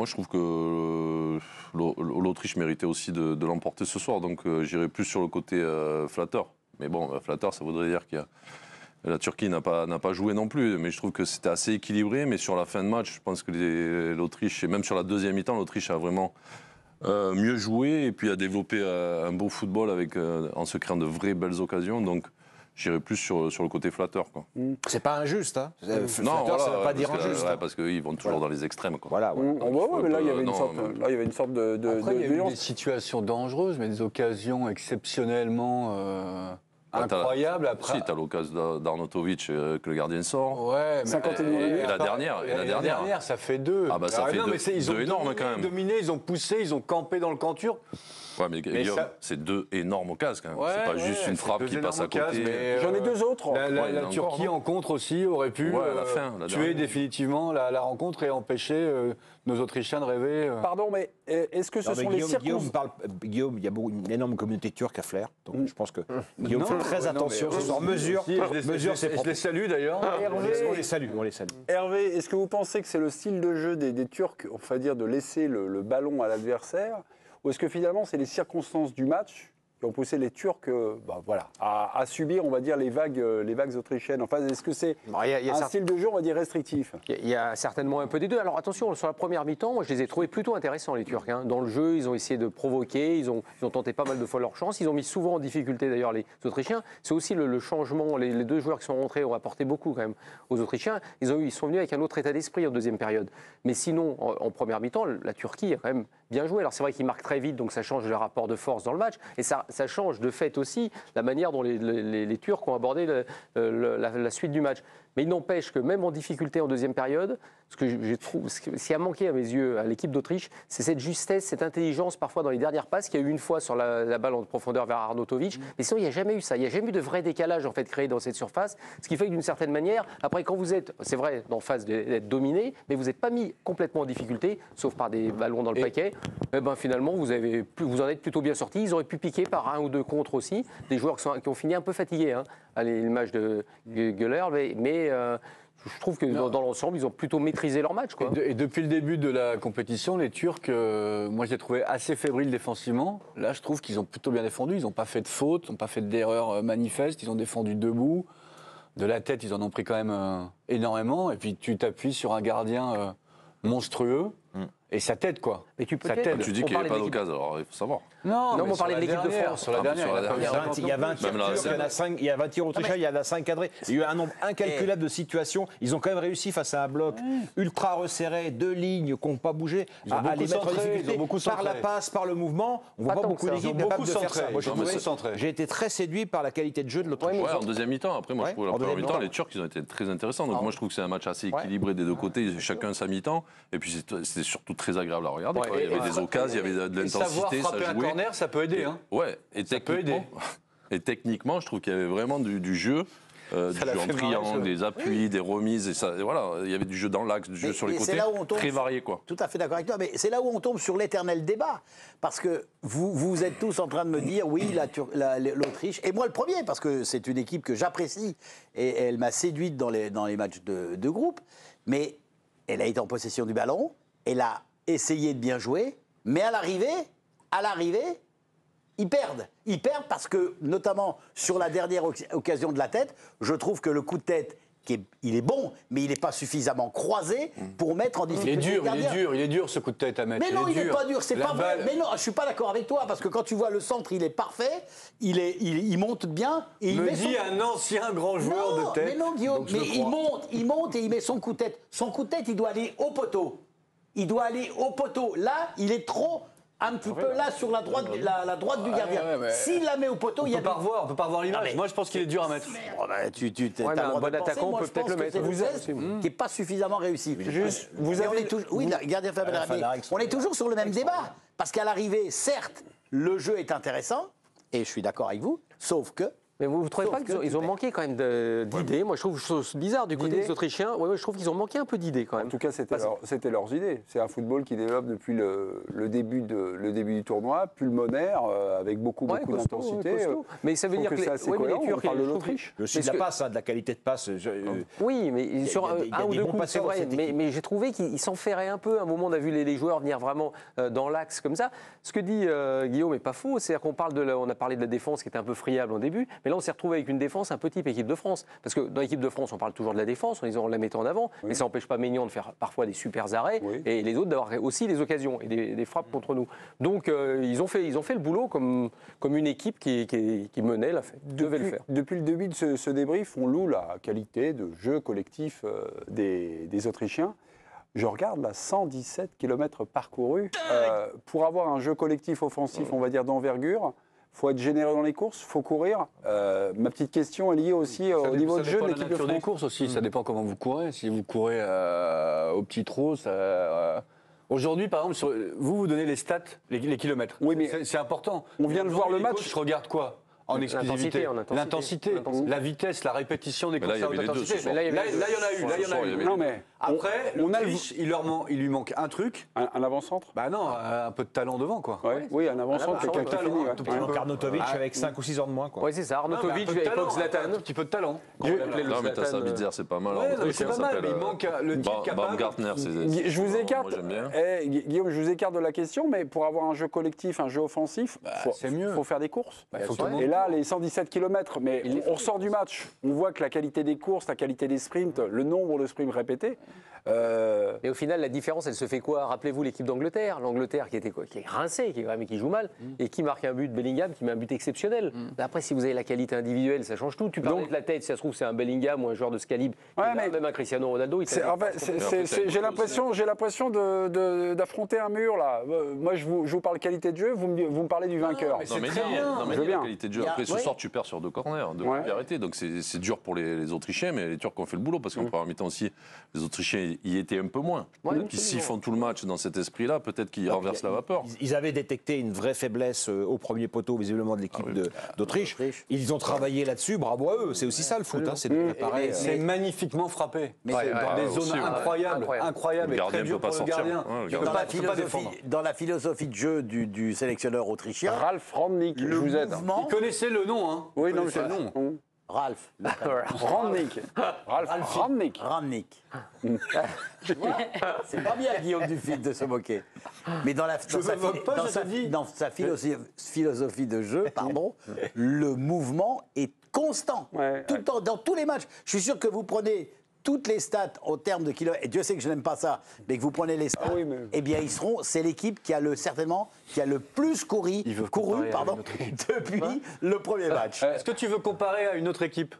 moi, je trouve que l'Autriche méritait aussi de l'emporter ce soir. Donc, j'irai plus sur le côté flatteur. Mais bon, flatteur, ça voudrait dire que la Turquie n'a pas joué non plus. Mais je trouve que c'était assez équilibré. Mais sur la fin de match, je pense que l'Autriche, et même sur la deuxième mi-temps, l'Autriche a vraiment mieux joué et puis a développé un beau football en se créant de vraies belles occasions. Donc, j'irais plus sur le côt flatteur. C'est pas injuste, hein. Non, Flatteur, voilà, ça veut pas dire injuste. ouais, parce qu'ils vont toujours dans les extrêmes. Quoi. Voilà. Mais là, il y avait une sorte de Après, il y a eu nuance. des situations dangereuses, mais des occasions exceptionnellement incroyables. Après, Si, tu as l'occasion d'Arnautovic que le gardien sort. Ouais, 51 minutes. Et la dernière. ça fait 2. Ah bah ça fait ils ont deux énormes quand même. dominé, ils ont poussé, ils ont campé dans le camp turc. Ouais, mais Guillaume, c'est 2 énormes occasions quand même. C'est pas juste une frappe qui passe à côté. J'en ai 2 autres. La Turquie en contre aussi aurait pu la tuer dernière. définitivement la rencontre et empêcher nos Autrichiens de rêver. Pardon, mais est-ce que ce sont les circonstances... Guillaume, il y a une énorme communauté turque à Flers. Donc je pense que Guillaume fait très attention ce soir. Mesure ses Je propos. les salue d'ailleurs. On les salue. Hervé, est-ce que vous pensez que c'est le style de jeu des Turcs, on va dire, de laisser le ballon à l'adversaire, ou est-ce que finalement c'est les circonstances du match qui ont poussé les Turcs à subir, on va dire, les vagues autrichiennes? Enfin, est-ce que c'est un style de jeu, on va dire, restrictif? Il y a certainement un peu des deux. Alors attention, sur la première mi-temps, moi je les ai trouvés plutôt intéressants, les Turcs. Dans le jeu, ils ont essayé de provoquer, ils ont tenté pas mal de fois leur chance. Ils ont mis souvent en difficulté d'ailleurs les Autrichiens. C'est aussi le changement. Les deux joueurs qui sont rentrés ont apporté beaucoup quand même aux Autrichiens. Ils sont venus avec un autre état d'esprit en deuxième période. Mais sinon, en première mi-temps, la Turquie a quand même bien joué. Alors c'est vrai qu'ils marquent très vite, donc ça change le rapport de force dans le match. Et ça change de fait aussi la manière dont les Turcs ont abordé la suite du match. Mais il n'empêche que même en difficulté en deuxième période, ce qui a manqué à mes yeux à l'équipe d'Autriche, c'est cette justesse, cette intelligence parfois dans les dernières passes qu'il y a eu une fois sur la balle en profondeur vers Arnautovic. Mais sinon, il n'y a jamais eu ça. Il n'y a jamais eu de vrai décalage en fait créé dans cette surface. Ce qui fait que d'une certaine manière, après quand vous êtes, c'est vrai, en phase d'être dominé, mais vous n'êtes pas mis complètement en difficulté, sauf par des ballons dans le paquet. Et ben finalement, vous en êtes plutôt bien sortis. Ils auraient pu piquer par 1 ou 2 contre aussi. Des joueurs qui ont fini un peu fatigués à l'image de Güler, mais je trouve que dans l'ensemble, ils ont plutôt maîtrisé leur match. Et depuis le début de la compétition, les Turcs, moi je les trouvais assez fébriles défensivement. Là, je trouve qu'ils ont plutôt bien défendu. Ils n'ont pas fait de fautes, ils n'ont pas fait d'erreurs manifestes. Ils ont défendu debout. De la tête, ils en ont pris quand même énormément. Et puis tu t'appuies sur un gardien monstrueux. Et sa tête, quoi. Mais tu dis qu'il n'y avait pas d'occasion, alors il faut savoir. Non, on parlait de l'équipe de France. Sur la dernière. Il y a 20 tirs, il y a 20 tirs autrichiens, il y en a 5 cadrés. Il y a eu un nombre incalculable de situations. Ils ont quand même réussi face à un bloc ultra resserré, 2 lignes qui n'ont pas bougé, à les mettre en difficulté par la passe, par le mouvement. On ne voit pas beaucoup d'équipes capables de faire ça. J'ai été très séduit par la qualité de jeu de l'Autriche. Ouais, en deuxième mi-temps. Après, moi, je trouve en première mi-temps, les Turcs, ils ont été très intéressants. Donc, moi, je trouve que c'est un match assez équilibré des deux côtés, chacun sa mi-temps. Et puis, c'était surtout très agréable à regarder. Il y avait des occasions, il y avait de l'intensité, ça frapper un corner, ça peut aider. Ouais, et techniquement, je trouve qu'il y avait vraiment du jeu. Du jeu en triangle, des appuis, des remises, et voilà, il y avait du jeu dans l'axe, du jeu sur les côtés, très varié quoi. Tout à fait d'accord avec toi, mais c'est là où on tombe sur l'éternel débat, parce que vous êtes tous en train de me dire oui, l'Autriche, et moi le premier, parce que c'est une équipe que j'apprécie, et elle m'a séduite dans les matchs de groupe, mais elle a été en possession du ballon, elle a essayé de bien jouer, mais à l'arrivée, ils perdent. Ils perdent parce que, notamment sur la dernière occasion de la tête, je trouve que le coup de tête, il est bon, mais il n'est pas suffisamment croisé pour mettre en difficulté. Il est dur ce coup de tête à mettre. Mais non, il n'est pas dur, c'est pas vrai. Mais non, je ne suis pas d'accord avec toi, parce que quand tu vois le centre, il est parfait, il monte bien. Et il met un ancien grand joueur de tête. Mais non, Guillaume, mais il monte et il met son coup de tête. Son coup de tête, il doit aller au poteau. Là, il est trop... un petit peu là sur la droite du gardien. S'il la met au poteau, il y a... On peut pas revoir l'image. Moi, je pense qu'il est dur à mettre. Un bon attaquant, on peut peut-être le mettre. Qui n'est pas suffisamment réussi. Oui, le gardien Fabien, on est toujours sur le même débat. Parce qu'à l'arrivée, certes, le jeu est intéressant, et je suis d'accord avec vous, sauf que Mais vous ne trouvez pas qu'ils ont manqué quand même d'idées? Moi, je trouve chose bizarre du côté des Autrichiens. Oui, je trouve qu'ils ont manqué un peu d'idées quand même. En tout cas, c'était leurs idées. C'est un football qui développe depuis le début du tournoi, pulmonaire, avec beaucoup d'intensité. Mais ça veut dire que c'est assez cohérent. les Turcs, on parle de l'Autriche. Le de la passe, de la qualité de passe. Oui, mais sur un ou deux coups, c'est vrai. Mais j'ai trouvé qu'ils s'enferraient un peu. À un moment, on a vu les joueurs venir vraiment dans l'axe comme ça. Ce que dit Guillaume n'est pas faux. C'est-à-dire on a parlé de la défense qui était un peu friable en début, mais là on s'est retrouvé avec une défense un peu type équipe de France. Parce que dans l'équipe de France, on parle toujours de la défense, en la mettant en avant, mais ça n'empêche pas Maignan de faire parfois des super arrêts et les autres d'avoir aussi les occasions et des frappes contre nous. Donc ils ont fait le boulot comme une équipe qui menait, devait le faire. Depuis le début de ce débrief, on loue la qualité de jeu collectif des Autrichiens. Je regarde là, 117 km parcourus. Pour avoir un jeu collectif offensif, on va dire d'envergure, il faut être généreux dans les courses, il faut courir. Ma petite question est liée aussi au niveau de jeu de l'équipe de France. Des courses aussi, ça dépend comment vous courez. Si vous courez au petit trot, ça... Aujourd'hui, par exemple, vous donnez les stats, les kilomètres. Oui, mais c'est important. On vient de voir le match. Je regarde quoi? En exclusivité. L'intensité, la vitesse, la l'avant-centre des courses d'intensité. Là, il y en a eu. Non, mais après, l'Autriche, il lui manque un truc. Un avant-centre? Bah non, un peu de talent devant, quoi. Oui, un avant-centre, quelqu'un qui finit. Il manque Arnautovic avec 5 ou 6 ans de moins. Oui, c'est ça. Arnautovic, à l'époque Zlatan. Un petit peu de talent. Non, mais t'as Sabitzer, c'est pas mal. C'est pas mal, mais il manque le type capable. Baumgartner, je vous écarte. Moi, j'aime bien. Guillaume, je vous écarte de la question, mais pour avoir un jeu collectif, un jeu offensif, il faut faire des courses. Et là, les 117 km, mais on ressort du match, on voit que la qualité des courses, la qualité des sprints, le nombre de sprints répétés. Mais au final, la différence, elle se fait quoi? Rappelez-vous l'équipe d'Angleterre. L'Angleterre qui est rincée, qui joue mal, et qui marque un but, Bellingham, qui met un but exceptionnel. Après, si vous avez la qualité individuelle, ça change tout. Tu parlais de la tête, si ça se trouve, c'est un Bellingham ou un joueur de ce calibre. Même un Cristiano Ronaldo. J'ai l'impression d'affronter un mur, là. Moi, je vous parle qualité de jeu, vous me parlez du vainqueur. Non, mais la qualité de jeu. Après, ce soir, tu perds sur 2 corners de arrêter. Donc, c'est dur pour les Autrichiens, mais les Turcs ont fait le boulot parce qu'en première mi-temps aussi, les Autrichiens y étaient un peu moins. Donc, s'ils font tout le match dans cet esprit-là, peut-être qu'ils renversent la vapeur. Ils avaient détecté une vraie faiblesse au premier poteau, visiblement, de l'équipe d'Autriche. Ils ont travaillé là-dessus, bravo à eux. C'est aussi ça le foot, c'est de préparer. C'est magnifiquement frappé. Dans des zones incroyables et très dures pour le gardien. Dans la philosophie de jeu du sélectionneur autrichien, Ralf Rangnick, je vous aide. Il connaissait le nom, hein. Oui, non, c'est le nom. Ralf. Rangnick. Rangnick. C'est pas bien, Guillaume Dufit, de se moquer. Mais dans sa philosophie de jeu, le mouvement est constant. Tout le temps, dans tous les matchs. Je suis sûr que vous prenez toutes les stats en termes de kilomètres, et Dieu sait que je n'aime pas ça, mais que vous prenez les stats, eh bien c'est l'équipe qui a le plus couru depuis le premier match. Est-ce que tu veux comparer à une autre équipe?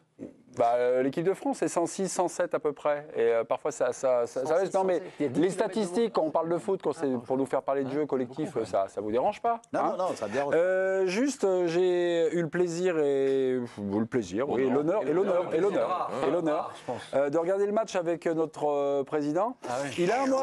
L'équipe de France, c'est 106, 107 à peu près. Et parfois, ça reste. Non, mais les statistiques, quand on parle de foot, quand c'est pour nous faire parler de jeu collectif, ça vous dérange pas? Non, ça me dérange. Juste, j'ai eu le plaisir l'honneur de regarder le match avec notre président. Il a un mot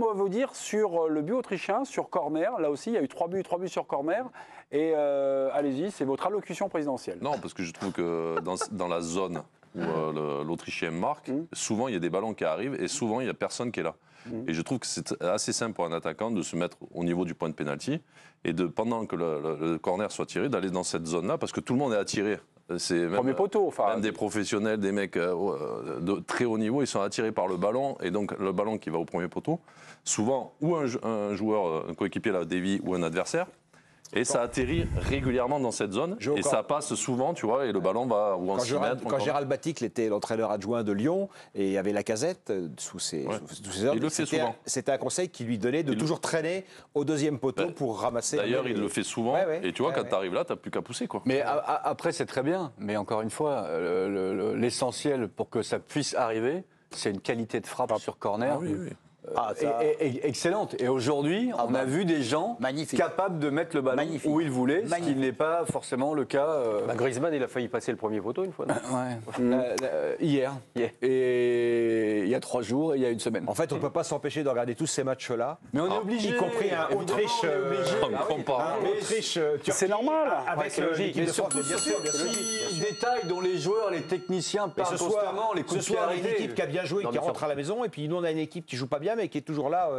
à vous dire sur le but autrichien, sur corner. Là aussi, il y a eu 3 buts sur corner. Et allez-y, c'est votre allocution présidentielle. Non, parce que je trouve que dans la zone où l'Autrichien marque, souvent il y a des ballons qui arrivent et souvent il n'y a personne qui est là. Et je trouve que c'est assez simple pour un attaquant de se mettre au niveau du point de pénalty et pendant que le corner soit tiré, d'aller dans cette zone-là parce que tout le monde est attiré. C'est même, premier poteau, même des professionnels, des mecs de très haut niveau, ils sont attirés par le ballon et donc le ballon qui va au premier poteau, souvent ou un joueur, un coéquipier la dévie ou un adversaire. Et ça atterrit régulièrement dans cette zone. Et ça passe souvent, tu vois, et le ballon va ou en 6 mètres. Quand Gérald Batic était l'entraîneur adjoint de Lyon, et il y avait Lacazette sous ses ordres, il le fait souvent. C'était un conseil qui lui donnait de toujours traîner au deuxième poteau pour ramasser. D'ailleurs, il le fait souvent. Et tu vois, quand tu arrives là, tu n'as plus qu'à pousser, quoi. Mais après, c'est très bien. Mais encore une fois, l'essentiel pour que ça puisse arriver, c'est une qualité de frappe sur corner. excellente. Et aujourd'hui, on a vu des gens capables de mettre le ballon où ils voulaient, ce qui n'est pas forcément le cas. Griezmann, il a failli passer le premier poteau une fois. Hier. Et il y a 3 jours et il y a une semaine. En fait, on ne peut pas s'empêcher de regarder tous ces matchs-là. Mais on est obligé. Y compris un Autriche. Autriche, c'est normal. Avec l'équipe de France, bien sûr. Petits détails dont les joueurs, les techniciens parlent constamment, les coups de pied une équipe qui a bien joué, qui rentre à la maison, et puis nous on a une équipe qui joue pas bien, mais qui est toujours là.